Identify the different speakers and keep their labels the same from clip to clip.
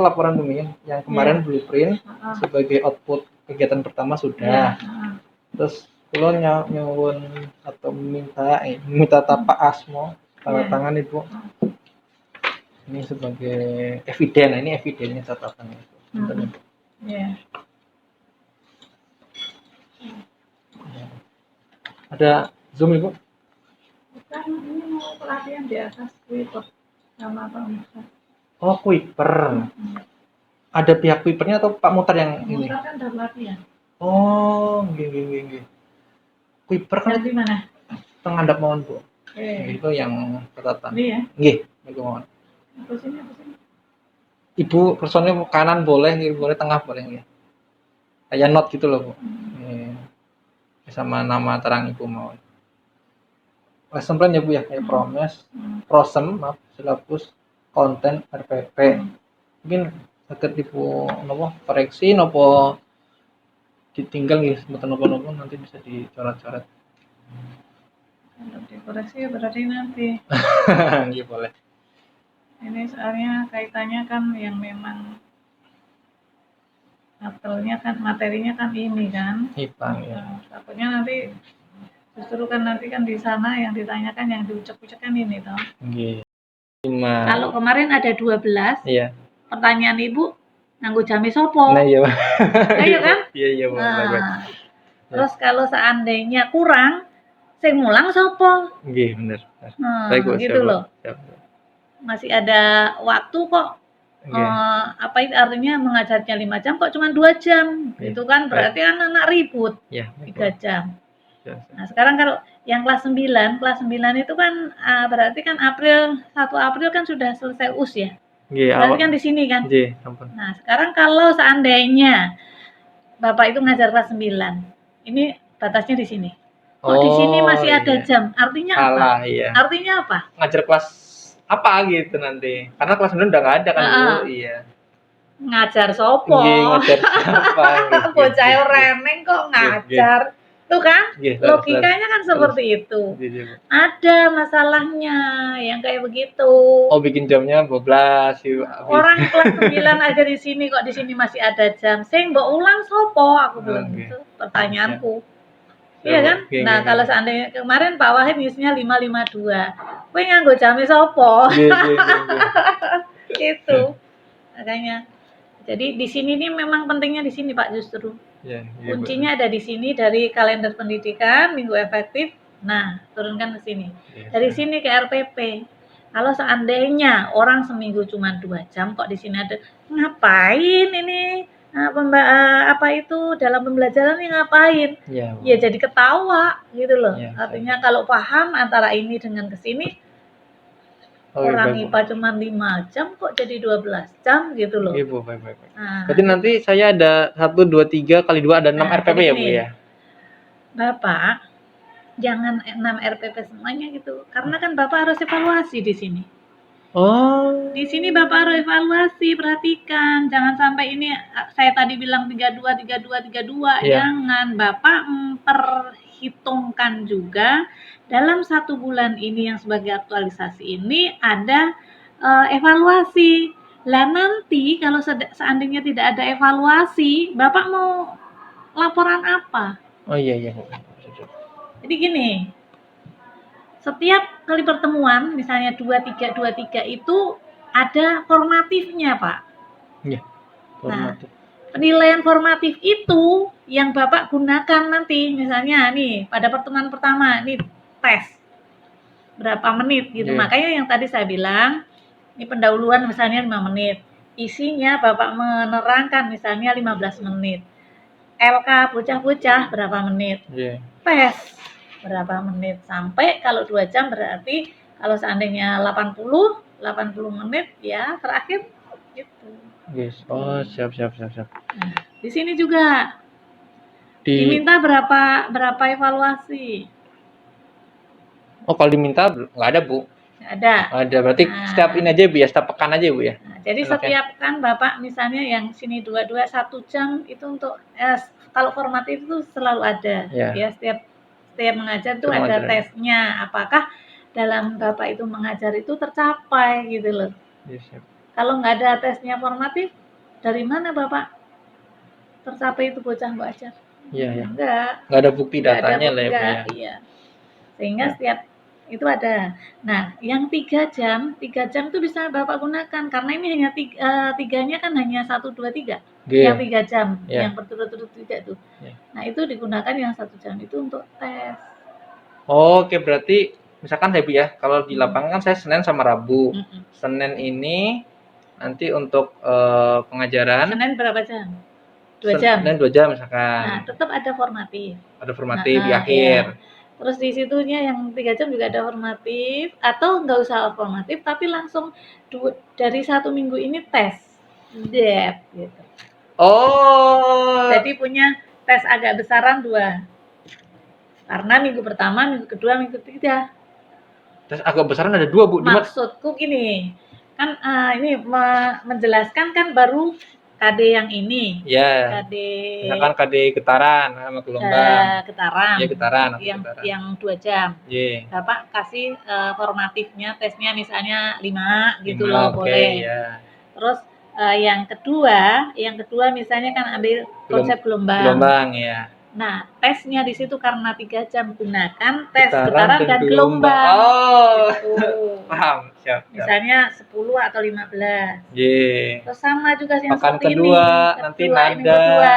Speaker 1: laporan dulu yang kemarin blueprint sebagai output kegiatan pertama sudah. Terus kula nyuwun atau minta tapak asmo tanda tangan Ibu. Ini sebagai eviden. Ini evidennya catatannya.
Speaker 2: Iya.
Speaker 1: Ada Zoom Ibu?
Speaker 2: Bukan, ini mau pelatihan di atas Twitter sama Pak Musa.
Speaker 1: Oh, Kuiper. Ada pihak Kuipernya atau Pak Mutar yang ini?
Speaker 2: Mutar kan udah pelatihan.
Speaker 1: Oh, nggih. Kuiper kan
Speaker 2: di mana?
Speaker 1: Tengandap mawon, Bu. Itu yang catatan.
Speaker 2: Ini ya?
Speaker 1: Nggih, niku mawon.
Speaker 2: Apa sini?
Speaker 1: Ibu personnya kanan boleh, kiri boleh, tengah boleh nggih. Kayak not gitu loh, Bu. Sama nama terang Ibu mawon. Lesson plan ya Bu ya, kayak promes, prosem, silabus, konten, RPP. Mungkin saged Ibu napa koreksi napa ditinggal nggih mboten napa-napa nanti bisa dicoret-coret.
Speaker 2: Untuk dikoreksi berarti nanti.
Speaker 1: Nggih boleh.
Speaker 2: Ini soalnya kaitannya kan yang memang materinya kan ini kan.
Speaker 1: IPA ya.
Speaker 2: Takutnya nanti justru kan nanti kan di sana yang ditanyakan yang diucap-ucap kan ini toh.
Speaker 1: Nggih.
Speaker 2: Kalau kemarin ada 12.
Speaker 1: Iya.
Speaker 2: Pertanyaan Ibu nganggo jame sopo?
Speaker 1: Nah, iya.
Speaker 2: Iya kan?
Speaker 1: Iya, baik.
Speaker 2: Terus kalau seandainya kurang, sing mulang sopo?
Speaker 1: Nggih, bener. Baik, Bu.
Speaker 2: Gitu loh.
Speaker 1: Siap.
Speaker 2: Masih ada waktu kok. Apa itu artinya mengajarnya 5 jam kok cuma 2 jam? Itu kan berarti anak-anak ribut. 3 jam. Nah, sekarang kalau yang kelas 9 itu kan berarti kan 1 April kan sudah selesai US ya. Berarti kan di sini kan. Nah, sekarang kalau seandainya Bapak itu ngajar kelas 9, ini batasnya di sini. Kok di sini masih ada jam? Artinya apa?
Speaker 1: Iya.
Speaker 2: Artinya apa?
Speaker 1: Ngajar kelas apa gitu nanti? Karena kelas 9 udah nggak ada kan, Bu? Iya.
Speaker 2: Ngajar sopo?
Speaker 1: Ngajar siapa?
Speaker 2: Bocah reneng kok ngajar. Tuh kan, logikanya kan seperti itu. Ada masalahnya yang kayak begitu.
Speaker 1: Oh, bikin jamnya 12.
Speaker 2: Orang kelas 9 aja di sini kok di sini masih ada jam. Sing mbok ulang sopo? Aku bilang gitu. Pertanyaanku. Iya kan? Nah, kalau seandainya kemarin Pak Wahid ngisinya 552. Kowe nganggo jame sopo? Gitu. Makanya. Jadi di sini nih memang pentingnya di sini Pak justru. Kuncinya ada di sini dari kalender pendidikan minggu efektif. Nah, turunkan ke sini. Dari sini ke RPP. Kalau seandainya orang seminggu cuma 2 jam kok di sini ada ngapain ini? Apa itu dalam pembelajaran ini ngapain? Ya jadi ketawa gitu loh. Artinya kalau paham antara ini dengan ke sini orang IPA cuma 5 jam kok jadi 12 jam gitu loh.
Speaker 1: Iya, Bu, baik. Berarti nanti saya ada 1, 2, 3 kali 2 ada 6 RPP ya, Bu ya?
Speaker 2: Bapak, jangan 6 RPP semuanya gitu. Karena kan Bapak harus evaluasi di sini.
Speaker 1: Oh.
Speaker 2: Di sini Bapak harus evaluasi, perhatikan. Jangan sampai ini saya tadi bilang 32. Jangan, Bapak memperhitungkan juga dalam 1 bulan ini yang sebagai aktualisasi ini ada evaluasi. Lah nanti kalau seandainya tidak ada evaluasi, Bapak mau laporan apa?
Speaker 1: Oh iya.
Speaker 2: Jadi gini, setiap kali pertemuan, misalnya 23 itu ada formatifnya, Pak.
Speaker 1: Iya, formatif.
Speaker 2: Nah, penilaian formatif itu yang Bapak gunakan nanti, misalnya nih, pada pertemuan pertama, ini tes. Berapa menit gitu. Makanya yang tadi saya bilang, ini pendahuluan misalnya 5 menit. Isinya Bapak menerangkan misalnya 15 menit. LK bocah-bocah berapa menit. Tes berapa menit. Sampai kalau 2 jam berarti kalau seandainya 80 menit ya terakhir gitu.
Speaker 1: Yes. Oh, siap.
Speaker 2: Nah, di sini juga diminta berapa evaluasi.
Speaker 1: Oh, kalau diminta nggak ada, Bu. Ada. Berarti setiap ini aja, Bu ya, setiap pekan aja, Bu ya.
Speaker 2: Nah, jadi setiap kan Bapak misalnya yang sini 1 jam itu untuk kalau formatif itu selalu ada. Ya setiap mengajar itu ada tesnya. Apakah dalam Bapak itu mengajar itu tercapai gitu loh.
Speaker 1: Yes.
Speaker 2: Kalau nggak ada tesnya formatif, dari mana Bapak tercapai itu bocah Mbak Ajar?
Speaker 1: Iya, ya.
Speaker 2: Enggak.
Speaker 1: Nggak ada bukti
Speaker 2: Nggak ada
Speaker 1: datanya lah ya, Bu,
Speaker 2: enggak,
Speaker 1: ya.
Speaker 2: iya. Sehingga setiap itu ada. Nah, yang 3 jam itu bisa Bapak gunakan karena ini hanya tiganya kan hanya 1, 2, 3.
Speaker 1: Oke.
Speaker 2: Yang 3 jam,
Speaker 1: Ya.
Speaker 2: yang berturut-turut 3 tuh.
Speaker 1: Ya.
Speaker 2: Nah, itu digunakan yang 1 jam itu untuk tes.
Speaker 1: Oke, berarti misalkan ya Bu ya, kalau di lapangan kan saya Senin sama Rabu. Senin ini nanti untuk pengajaran.
Speaker 2: Senin berapa jam? 2 jam.
Speaker 1: Senin 2 jam misalkan.
Speaker 2: Nah, tetap ada formatif.
Speaker 1: Ada formatif di akhir.
Speaker 2: Ya. Terus di situnya yang 3 jam juga ada formatif atau nggak usah formatif tapi langsung dari 1 minggu ini tes. Dep gitu.
Speaker 1: Oh.
Speaker 2: Jadi punya tes agak besaran 2. Karena minggu pertama, minggu kedua, minggu ketiga.
Speaker 1: Tes agak besaran ada 2, Bu.
Speaker 2: Maksudku gini, kan ini menjelaskan kan baru KD yang ini.
Speaker 1: Ya.
Speaker 2: KD
Speaker 1: misalkan KD getaran sama gelombang.
Speaker 2: Getaran.
Speaker 1: Iya, getaran.
Speaker 2: Yang 2 jam.
Speaker 1: Iya.
Speaker 2: Bapak kasih formatifnya, tesnya misalnya 5 gitu
Speaker 1: 5,
Speaker 2: loh,
Speaker 1: oke,
Speaker 2: boleh.
Speaker 1: ya.
Speaker 2: Terus yang kedua misalnya kan ambil konsep gelombang.
Speaker 1: Gelombang, ya.
Speaker 2: Nah, tesnya di situ karena 3 jam gunakan tes getaran dan gelombang.
Speaker 1: Oh.
Speaker 2: Gitu.
Speaker 1: Paham, siap.
Speaker 2: Misalnya 10 atau 15.
Speaker 1: Iya.
Speaker 2: Terus sama juga yang
Speaker 1: Pekan
Speaker 2: seperti
Speaker 1: kedua,
Speaker 2: ini.
Speaker 1: nanti
Speaker 2: Kedua,
Speaker 1: nada.
Speaker 2: ini kedua.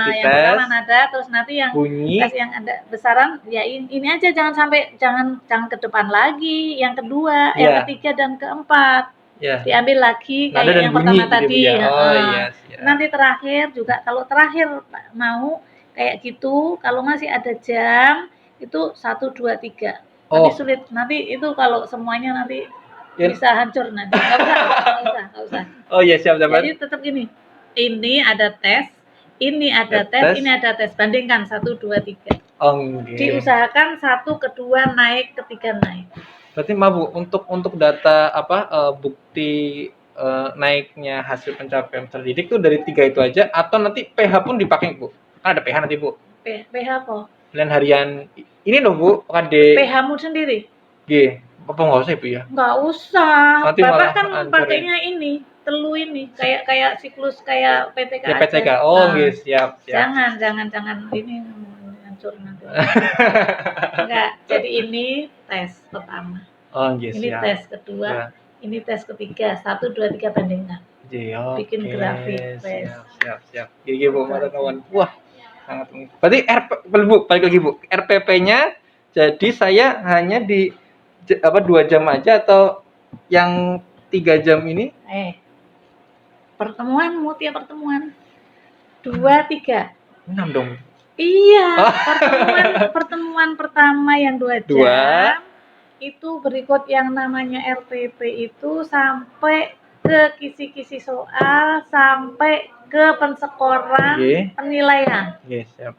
Speaker 2: Yang
Speaker 1: Dites.
Speaker 2: pertama nada, terus nanti yang
Speaker 1: bunyi.
Speaker 2: tes yang ada besaran, ya ini aja jangan ke depan lagi. Yang kedua, yang ketiga dan keempat.
Speaker 1: Ya.
Speaker 2: Diambil lagi
Speaker 1: Nada
Speaker 2: kayak
Speaker 1: dan
Speaker 2: yang
Speaker 1: bunyi
Speaker 2: pertama tadi.
Speaker 1: ya. Oh iya, siap.
Speaker 2: Nanti terakhir juga kalau terakhir mau kayak gitu, kalau masih ada jam itu 1, 2, 3. Nanti sulit. Nanti itu kalau semuanya nanti bisa hancur nanti. Nggak usah.
Speaker 1: Oh iya, siap.
Speaker 2: Jadi tetap gini. Ini ada tes, ini ada tes, ini ada tes. Bandingkan 1, 2, 3. Diusahakan 1, kedua naik, ketiga naik.
Speaker 1: Berarti Bu, untuk data bukti naiknya hasil pencapaian terdidik tuh dari 3 itu aja atau nanti PH pun dipakai, Bu? Kan ada PH nanti, Bu.
Speaker 2: PH apa?
Speaker 1: Pilihan harian ini loh, Bu, KD.
Speaker 2: PH-mu sendiri?
Speaker 1: G. Apa nggak usah, Bu ya?
Speaker 2: Nggak usah.
Speaker 1: Nanti
Speaker 2: Bapak kan pakainya ini, telu ini, kayak siklus kayak PTK.
Speaker 1: Ya, PTK. Oh, yes, siap.
Speaker 2: Jangan ini hancur nanti. Enggak. Jadi ini tes pertama.
Speaker 1: Oh, yes,
Speaker 2: ini
Speaker 1: siap.
Speaker 2: Tes kedua. Ini tes ketiga. 1, 2, 3 bandingkan. Bikin grafik.
Speaker 1: Siap. Gigi, Bu, mata kawan. Wah, sangat. Berarti Bu, balik lagi, Bu. RPP-nya jadi saya hanya di 2 jam aja atau yang 3 jam ini?
Speaker 2: Tiap pertemuan 2, 3.
Speaker 1: 6 dong.
Speaker 2: Iya, pertemuan pertama yang 2 jam. Itu berikut yang namanya RPP itu sampai ke kisi-kisi soal, sampai ke pensekoran, penilaian.
Speaker 1: Siap.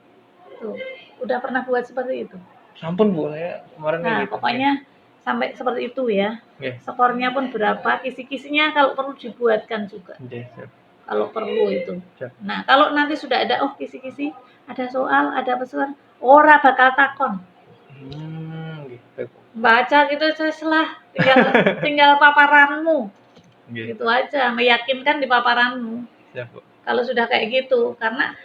Speaker 2: Tuh, udah pernah buat seperti itu?
Speaker 1: Ampun, Bu, saya kemarin gitu.
Speaker 2: Pokoknya sampai seperti itu ya. Skornya pun berapa, kisi-kisinya kalau perlu dibuatkan juga.
Speaker 1: Siap.
Speaker 2: Kalau perlu itu. Nah, kalau nanti sudah ada kisi-kisi, ada soal, ada pesan, ora bakal takon.
Speaker 1: Gitu.
Speaker 2: Baca gitu setelah tinggal paparanmu. Gitu aja, meyakinkan di paparanmu.
Speaker 1: Siap, Bu.
Speaker 2: Kalau sudah kayak gitu, karena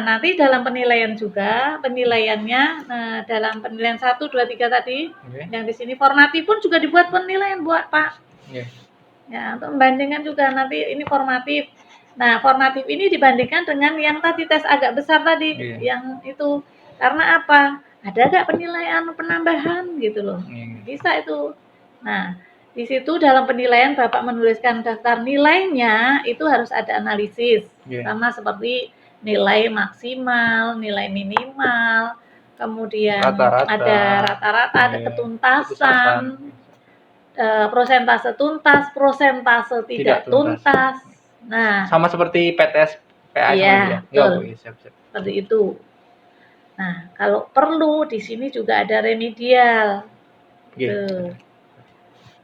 Speaker 2: nanti dalam penilaian juga, penilaiannya dalam penilaian 1, 2, 3 tadi, yang di sini formatif pun juga dibuat penilaian buat Pak. Ya, untuk membandingkan juga nanti ini formatif. Nah, formatif ini dibandingkan dengan yang tadi tes agak besar tadi, yang itu. Karena apa? Ada nggak penilaian penambahan gitu loh. Bisa itu. Nah, di situ dalam penilaian Bapak menuliskan daftar nilainya itu harus ada analisis. Sama seperti nilai maksimal, nilai minimal, kemudian ada rata-rata, ada ketuntasan, prosentase tuntas, prosentase tidak tuntas. Nah,
Speaker 1: sama seperti PTS PA.
Speaker 2: Iya, betul. Siap. Seperti itu. Nah, kalau perlu di sini juga ada remedial. Tuh.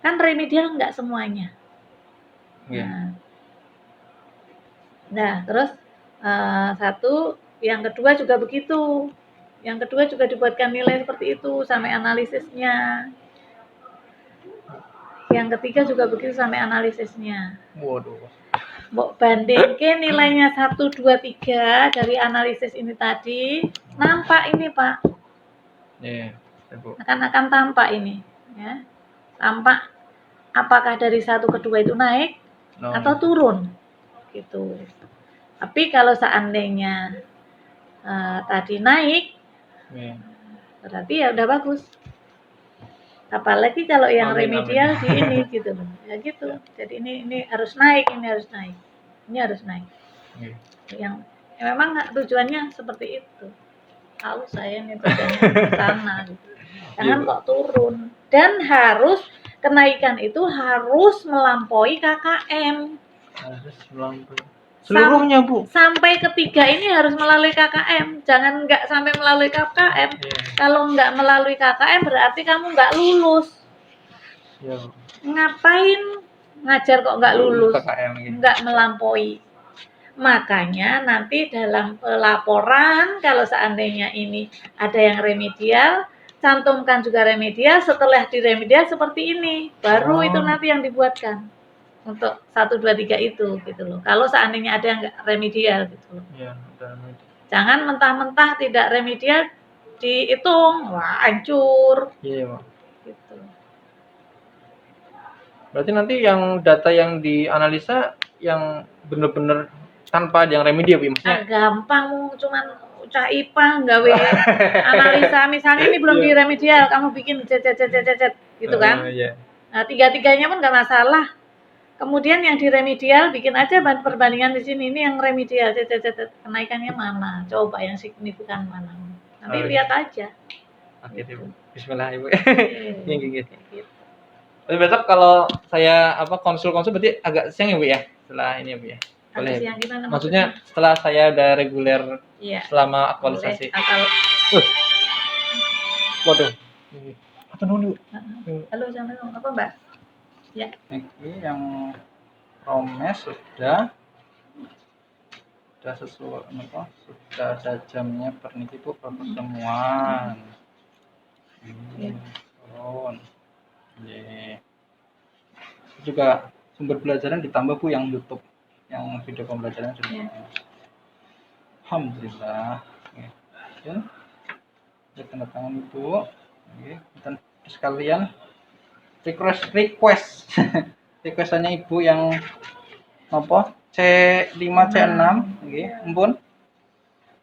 Speaker 2: Kan remedial enggak semuanya. Nah, terus yang kedua juga begitu. Yang kedua juga dibuatkan nilai seperti itu sampai analisisnya. yang ketiga juga begitu sampai analisisnya.
Speaker 1: Waduh.
Speaker 2: Mbok bandingke nilainya 1, 2, 3 dari analisis ini tadi, nampak ini Pak.
Speaker 1: Iya, Bu.
Speaker 2: Akan tampak ini, ya. Tampak apakah dari 1 ke 2 itu naik atau turun, gitu. Tapi kalau seandainya tadi naik, berarti ya udah bagus. Apalagi kalau yang remedial di ini gitu loh, ya gitu. Jadi ini harus naik, ini harus naik, ini harus naik. Yang memang tujuannya seperti itu. Tahu saya nih tujuannya ke sana gitu. Jangan kok turun. Dan harus kenaikan itu harus melampaui KKM.
Speaker 1: Harus melampaui. Seluruhnya Bu.
Speaker 2: Sampai ketiga ini harus melalui KKM. Jangan nggak sampai melalui KKM. Kalau nggak melalui KKM berarti kamu nggak lulus. Ngapain ngajar kok nggak lulus? Nggak melampaui. Makanya nanti dalam pelaporan kalau seandainya ini ada yang remedial, cantumkan juga remedial. Setelah diremedial seperti ini, baru itu nanti yang dibuatkan untuk 1, 2, 3 itu gitu loh. Kalau seandainya ada yang nggak remedial gitu loh. Jangan mentah-mentah tidak remedial dihitung, wah hancur.
Speaker 1: Iya, Pak.
Speaker 2: Gitu.
Speaker 1: Berarti nanti yang data yang dianalisa yang benar-benar tanpa ada yang remedial, maksudnya?
Speaker 2: Gampang, cuman Cak Ipa nggawe analisa misalnya ini belum diremedial, kamu bikin cet gitu kan. Nah, tiga-tiganya pun nggak masalah. Kemudian yang diremedial bikin aja perbandingan di sini, ini yang remedial cet kenaikannya mana? Coba yang signifikan mana? Nanti lihat aja.
Speaker 1: Oke, gitu. Bismillah Ibu. Gitu. Tapi besok kalau saya konsul berarti agak siang ya Bu ya? Setelah ini ya Bu ya? Boleh.
Speaker 2: Siang gimana
Speaker 1: maksudnya setelah saya udah reguler selama aktualisasi. Waduh. Apa dulu?
Speaker 2: Halo, apa Mbak? Ya.
Speaker 1: Ini yang promes sudah sesuai sudah ada jamnya perniki Bu pertemuan. Turun. Juga sumber pelajaran ditambah Bu yang YouTube, yang video pembelajaran sudah. Alhamdulillah. Ya. Tanda tangan Ibu. Dan sekalian requestannya Ibu yang apa? C5 C6 nggih, ampun.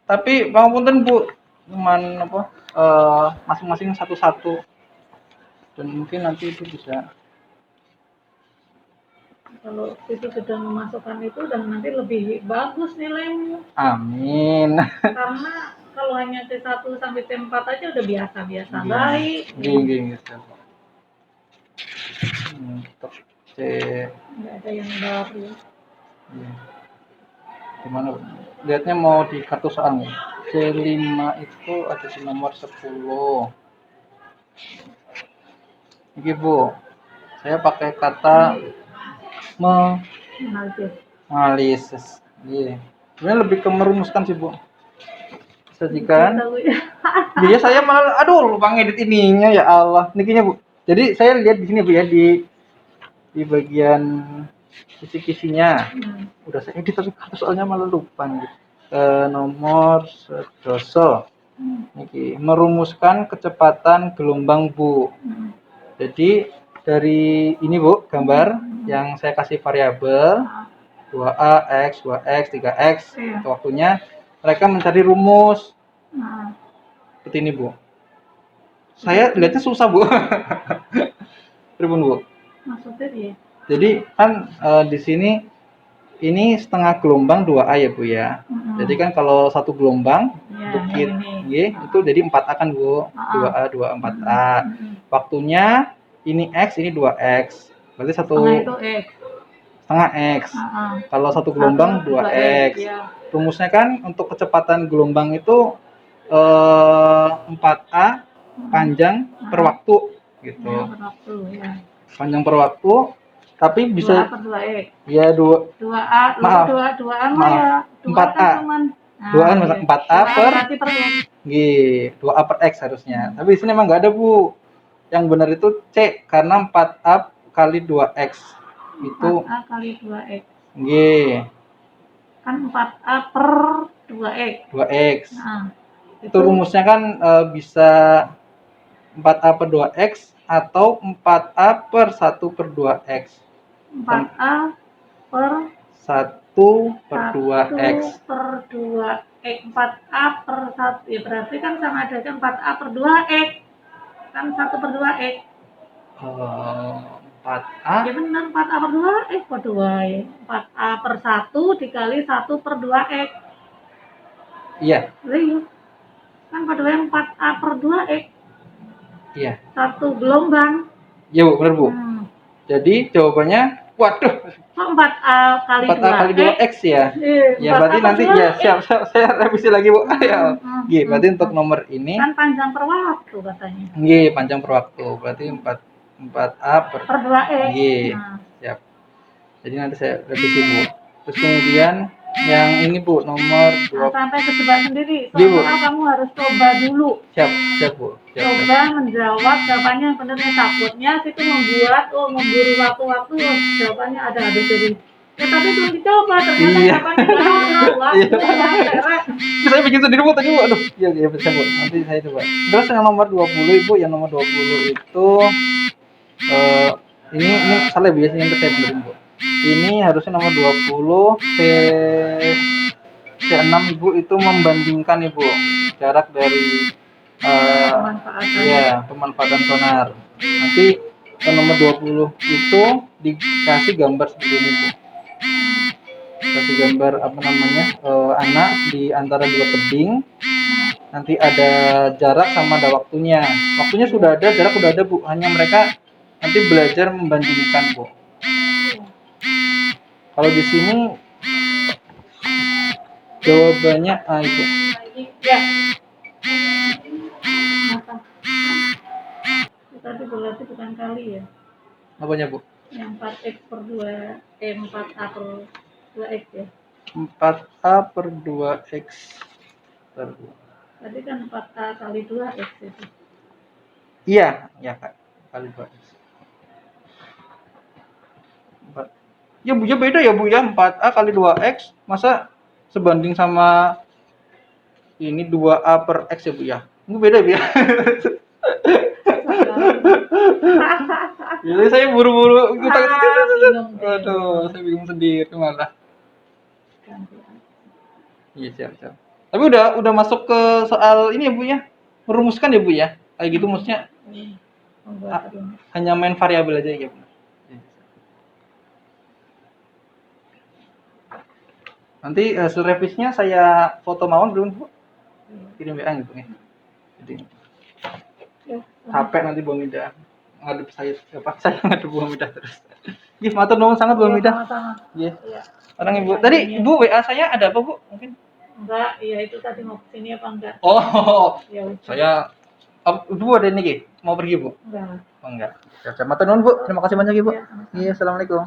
Speaker 1: Tapi pangapunten Bu, cuman masing-masing satu-satu. Dan mungkin nanti itu bisa
Speaker 2: kalau itu sudah memasukkan itu dan nanti lebih bagus nilaimu.
Speaker 1: Amin.
Speaker 2: Karena kalau hanya C1 sampai C4 aja udah biasa-biasa baik.
Speaker 1: Gini. Untuk C
Speaker 2: nggak ada yang baru.
Speaker 1: Gimana? Lihatnya mau di kartu soalnya. C5 itu ada di nomor 10. Ini Bu, saya pakai kata analisis. Iya. Sebenarnya lebih ke merumuskan sih Bu. Sajikan. Dia saya malah lupa ngedit ininya ya Allah. Nikinya Bu. Jadi saya lihat di sini Bu ya di bagian kisi-kisinya. Udah saya edit tapi kartu soalnya malah lupa nih. Nomor sedoso. Niki merumuskan kecepatan gelombang Bu. Jadi dari ini Bu, gambar yang saya kasih variabel 2A, X, 2X, 3X, waktunya mereka mencari rumus. Seperti ini Bu. Saya lihatnya susah Bu. Pripun Bu?
Speaker 2: Maksudnya dia?
Speaker 1: Jadi kan di sini ini setengah gelombang 2A ya Bu ya. Jadi kan kalau satu gelombang bukit itu jadi 4A kan Bu. 2A, 2A, 4A. Waktunya ini X, ini 2X. Berarti setengah X. Kalau satu gelombang 2X. Rumusnya kan untuk kecepatan gelombang itu 4A panjang per waktu gitu. Panjang per waktu, tapi bisa
Speaker 2: 2A.
Speaker 1: Ya 2A. Maaf.
Speaker 2: 2A ya.
Speaker 1: 4A. 2A 4A per G. 2A per X harusnya. Tapi di sini emang nggak ada Bu. Yang benar itu C karena 4A kali 2x itu
Speaker 2: 4A kali 2x.
Speaker 1: nggih.
Speaker 2: Kan 4A per 2x.
Speaker 1: 2x.
Speaker 2: Nah,
Speaker 1: Itu rumusnya kan bisa 4A per 2x atau 4A per 1 per 2x.
Speaker 2: 4A per
Speaker 1: 1 per
Speaker 2: 1
Speaker 1: 2x.
Speaker 2: per 2x. 4A per 1. Ya berarti kan sama aja 4A per 2x. Kan 1 per 2x.
Speaker 1: 4A.
Speaker 2: Ya benar, 4A per 2x per 2x. 4A per 1 dikali 1 per 2x.
Speaker 1: Iya.
Speaker 2: Iya. Kan pada 4A per 2x.
Speaker 1: Iya.
Speaker 2: Satu gelombang.
Speaker 1: Iya Bu, benar Bu. Jadi jawabannya, waduh.
Speaker 2: Kok 4A kali
Speaker 1: 4A kali 2x ya. Ya berarti nanti ya siap saya revisi lagi Bu. Ya. Berarti untuk nomor ini
Speaker 2: kan panjang per waktu katanya.
Speaker 1: Nggih, panjang per waktu. Berarti 4A per
Speaker 2: 2x.
Speaker 1: Nggih. Siap. Jadi nanti saya revisi Bu. Terus kemudian yang ini Bu, nomor 2.
Speaker 2: Sampai ketebak sendiri.
Speaker 1: Iya, Bu.
Speaker 2: Soalnya kamu harus coba dulu.
Speaker 1: Siap Bu.
Speaker 2: Coba menjawab jawabannya yang benar. Takutnya situ membuat memburu waktu-waktu jawabannya ada habis jadi. Ya tapi belum dicoba ternyata jawabannya
Speaker 1: Saya bikin sendiri Bu tadi Bu. Aduh, iya bisa Bu. Nanti saya coba. Terus yang nomor 20 Ibu, yang nomor 20 itu ini salah biasanya yang saya benerin Bu. Ini harusnya nomor 20 C6 Ibu itu membandingkan Ibu jarak dari pemanfaatan sonar. Nanti ke nomor 20 itu dikasih gambar seperti ini Bu. Kasih gambar anak di antara dua tebing. Nanti ada jarak sama ada waktunya. Waktunya sudah ada, jarak sudah ada Bu. Hanya mereka nanti belajar membandingkan Bu. Kalau di sini jawabannya itu.
Speaker 2: Ya. Tadi berarti bukan kali ya.
Speaker 1: Apanya Bu?
Speaker 2: Yang 4x per 2, 4A per 2x ya.
Speaker 1: 4A per 2x.
Speaker 2: Tadi kan 4A kali 2x itu.
Speaker 1: Iya Kak. Kali 2x. Ya Bu, ya beda ya Bu ya. 4A kali 2x. Masa sebanding sama ini 2A per x ya Bu ya? Ini beda Bu ya. Jadi saya buru-buru ikutan. Aduh, saya bingung sendiri malah. Iya siap. Tapi udah masuk ke soal ini ya Bu ya, merumuskan ya Bu ya, kayak gitu maksudnya. Hanya main variabel aja ya Bu. Nanti hasil revisinya saya foto mawon belum Bu? Kirim WA gitu ya. Jadi capek nanti Bu Mida ngadep saya ngadep Bu Mida terus. Nggih, matur nuwun sangat Bu Mida. Nggih. Orang Ibu. Tadi Ibu WA saya ada apa Bu? Mungkin
Speaker 2: enggak, iya itu tadi mau kesini apa enggak?
Speaker 1: Oh,
Speaker 2: ya,
Speaker 1: saya Ibu ada ini mau pergi Bu?
Speaker 2: Enggak.
Speaker 1: Oh enggak. Matur nuwun Bu, terima kasih banyak Ibu. Iya, assalamualaikum.